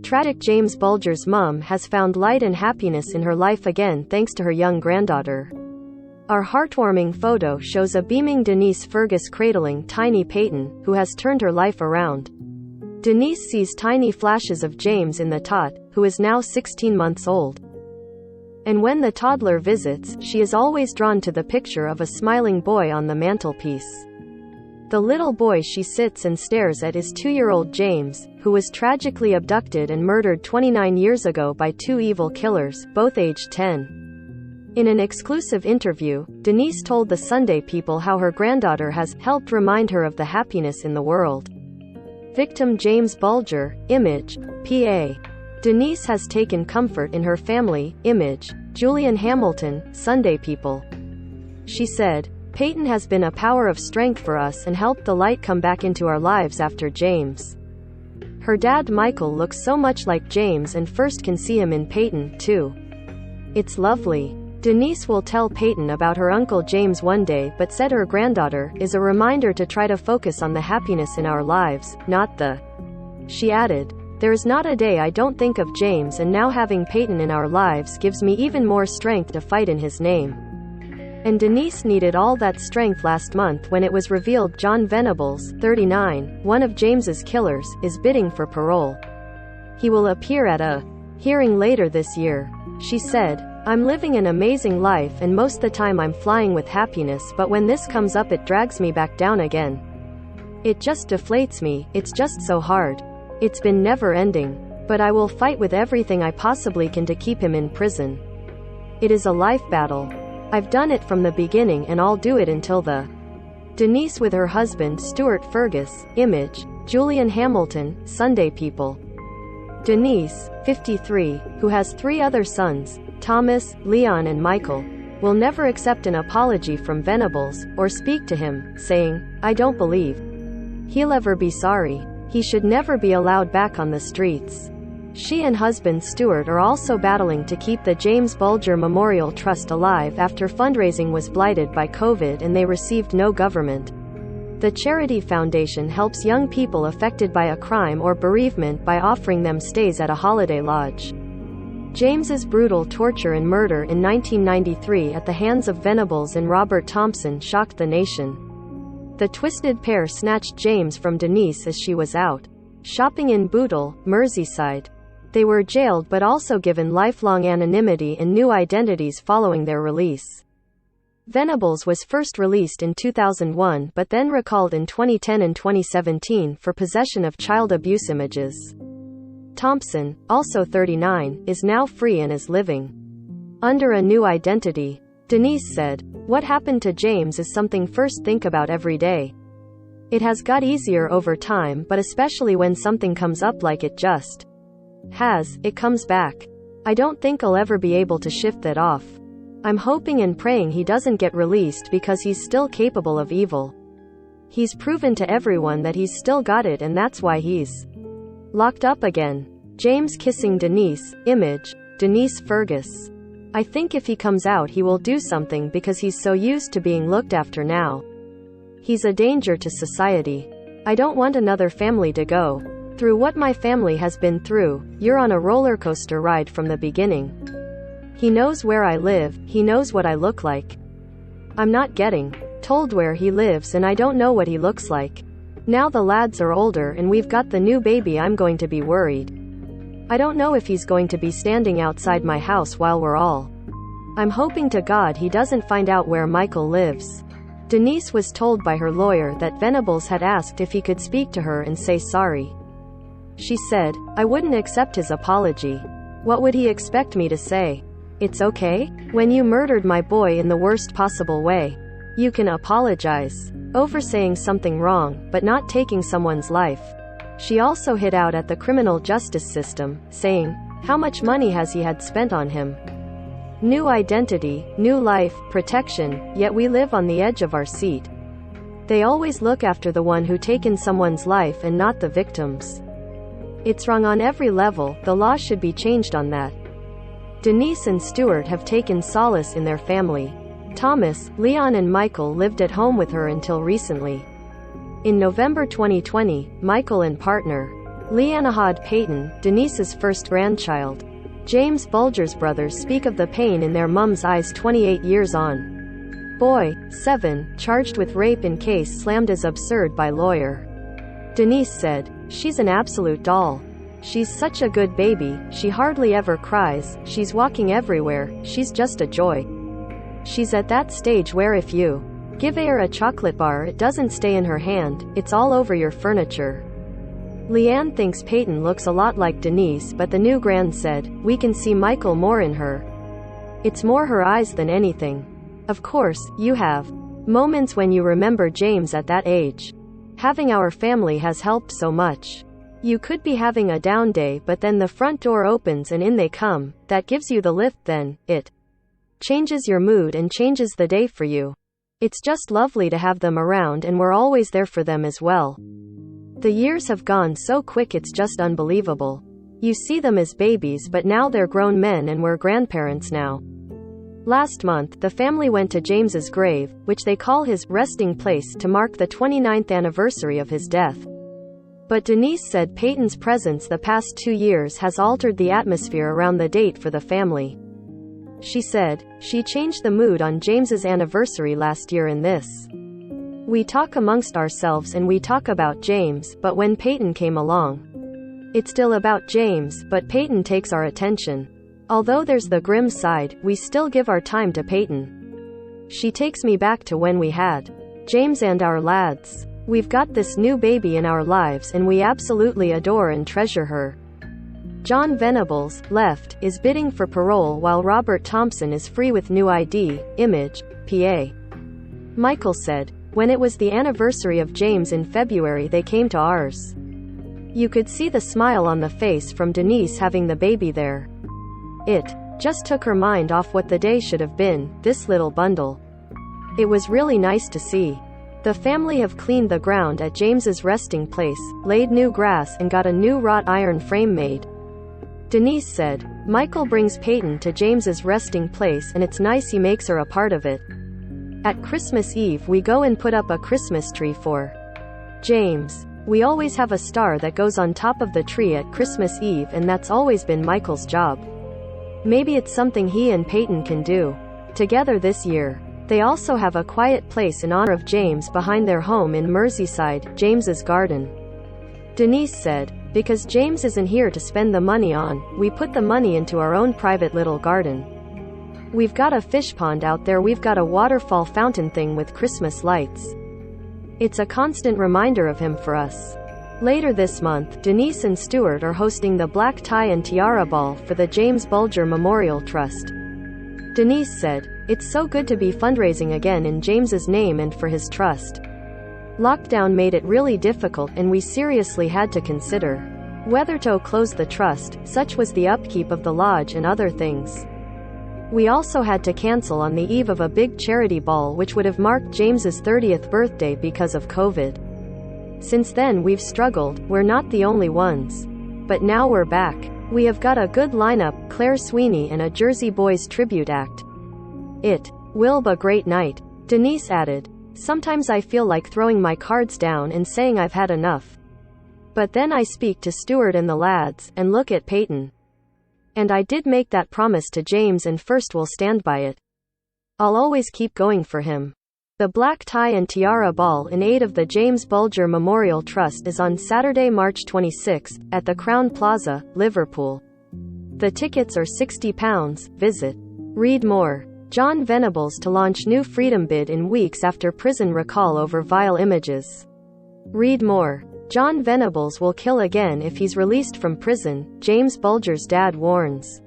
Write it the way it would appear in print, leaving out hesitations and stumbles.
Tragic James Bulger's mom has found light and happiness in her life again thanks to her young granddaughter. Our heartwarming photo shows a beaming Denise Fergus cradling tiny Peyton, who has turned her life around. Denise sees tiny flashes of James in the tot, who is now 16 months old. And when the toddler visits, she is always drawn to the picture of a smiling boy on the mantelpiece. The little boy she sits and stares at is 2-year-old James, who was tragically abducted and murdered 29 years ago by 2 evil killers, both aged 10. In an exclusive interview, Denise told the Sunday People how her granddaughter has helped remind her of the happiness in the world. Victim James Bulger, image, PA. Denise has taken comfort in her family, image, Julian Hamilton, Sunday People. She said, "Peyton has been a power of strength for us and helped the light come back into our lives after James. Her dad Michael looks so much like James and first can see him in Peyton, too. It's lovely." Denise will tell Peyton about her uncle James one day but said her granddaughter is a reminder to try to focus on the happiness in our lives, not the. She added, "There is not a day I don't think of James, and now having Peyton in our lives gives me even more strength to fight in his name." And Denise needed all that strength last month when it was revealed John Venables, 39, one of James's killers, is bidding for parole. He will appear at a hearing later this year. She said, "I'm living an amazing life and most the time I'm flying with happiness, but when this comes up it drags me back down again. It just deflates me, it's just so hard. It's been never ending. But I will fight with everything I possibly can to keep him in prison. It is a life battle. I've done it from the beginning and I'll do it until the." Denise with her husband Stuart Fergus, image, Julian Hamilton, Sunday People. Denise, 53, who has 3 other sons, Thomas, Leon and Michael, will never accept an apology from Venables, or speak to him, saying, "I don't believe he'll ever be sorry. He should never be allowed back on the streets." She and husband Stuart are also battling to keep the James Bulger Memorial Trust alive after fundraising was blighted by COVID and they received no government. The charity foundation helps young people affected by a crime or bereavement by offering them stays at a holiday lodge. James's brutal torture and murder in 1993 at the hands of Venables and Robert Thompson shocked the nation. The twisted pair snatched James from Denise as she was out shopping in Bootle, Merseyside. They were jailed but also given lifelong anonymity and new identities following their release. Venables was first released in 2001 but then recalled in 2010 and 2017 for possession of child abuse images. Thompson, also 39, is now free and is living under a new identity. Denise said, "What happened to James is something first think about every day. It has got easier over time, but especially when something comes up like it just has, it comes back. I don't think I'll ever be able to shift that off. I'm hoping and praying he doesn't get released because he's still capable of evil. He's proven to everyone that he's still got it and that's why he's locked up again." James kissing Denise, image, Denise Fergus. "I think if he comes out he will do something because he's so used to being looked after now. He's a danger to society. I don't want another family to go through what my family has been through. You're on a roller coaster ride from the beginning. He knows where I live, he knows what I look like. I'm not getting told where he lives and I don't know what he looks like. Now the lads are older and we've got the new baby, I'm going to be worried. I don't know if he's going to be standing outside my house while we're all. I'm hoping to God he doesn't find out where Michael lives." Denise was told by her lawyer that Venables had asked if he could speak to her and say sorry. She said, "I wouldn't accept his apology. What would he expect me to say? It's okay? When you murdered my boy in the worst possible way, you can apologize over saying something wrong, but not taking someone's life." She also hit out at the criminal justice system, saying, "How much money has he had spent on him? New identity, new life, protection, yet we live on the edge of our seat. They always look after the one who taken someone's life and not the victims. It's wrong on every level, the law should be changed on that." Denise and Stuart have taken solace in their family. Thomas, Leon and Michael lived at home with her until recently. In November 2020, Michael and partner Leanna had Peyton, Denise's first grandchild. James Bulger's brothers speak of the pain in their mum's eyes 28 years on. Boy, 7, charged with rape in case slammed as absurd by lawyer. Denise said, "She's an absolute doll. She's such a good baby, she hardly ever cries, she's walking everywhere, she's just a joy. She's at that stage where if you give her a chocolate bar it doesn't stay in her hand, it's all over your furniture." Leanne thinks Peyton looks a lot like Denise, but the new grand said, "We can see Michael more in her. It's more her eyes than anything." Of course, you have moments when you remember James at that age. Having our family has helped so much. You could be having a down day but then the front door opens and in they come, that gives you the lift then, it changes your mood and changes the day for you. It's just lovely to have them around and we're always there for them as well. The years have gone so quick it's just unbelievable. You see them as babies but now they're grown men and we're grandparents now. Last month, the family went to James's grave, which they call his resting place, to mark the 29th anniversary of his death. But Denise said Peyton's presence the past 2 years has altered the atmosphere around the date for the family. She said, "She changed the mood on James's anniversary last year in this. We talk amongst ourselves and we talk about James, but when Peyton came along, it's still about James, but Peyton takes our attention. Although there's the grim side, we still give our time to Peyton. She takes me back to when we had James and our lads. We've got this new baby in our lives and we absolutely adore and treasure her." John Venables, left, is bidding for parole while Robert Thompson is free with new ID, image, PA. Michael said, "When it was the anniversary of James in February they came to ours. You could see the smile on the face from Denise having the baby there. It just took her mind off what the day should have been, this little bundle. It was really nice to see. The family have cleaned the ground at James's resting place, laid new grass and got a new wrought iron frame made." Denise said, "Michael brings Peyton to James's resting place and it's nice he makes her a part of it. At Christmas Eve we go and put up a Christmas tree for James. We always have a star that goes on top of the tree at Christmas Eve and that's always been Michael's job. Maybe it's something he and Peyton can do together this year." They also have a quiet place in honor of James behind their home in Merseyside, James's garden. Denise said, "Because James isn't here to spend the money on, we put the money into our own private little garden. We've got a fish pond out there, we've got a waterfall fountain thing with Christmas lights. It's a constant reminder of him for us." Later this month, Denise and Stuart are hosting the Black Tie and Tiara Ball for the James Bulger Memorial Trust. Denise said, "It's so good to be fundraising again in James's name and for his trust. Lockdown made it really difficult and we seriously had to consider whether to close the trust, such was the upkeep of the lodge and other things. We also had to cancel on the eve of a big charity ball which would have marked James's 30th birthday because of COVID. Since then we've struggled, we're not the only ones. But now we're back. We have got a good lineup, Claire Sweeney and a Jersey Boys tribute act. It will be a great night." Denise added, "Sometimes I feel like throwing my cards down and saying I've had enough. But then I speak to Stuart and the lads, and look at Peyton. And I did make that promise to James and first will stand by it. I'll always keep going for him." The Black Tie and Tiara Ball in aid of the James Bulger Memorial Trust is on Saturday, March 26, at the Crown Plaza, Liverpool. The tickets are £60. Visit. Read more. John Venables to launch new freedom bid in weeks after prison recall over vile images. Read more. John Venables will kill again if he's released from prison, James Bulger's dad warns.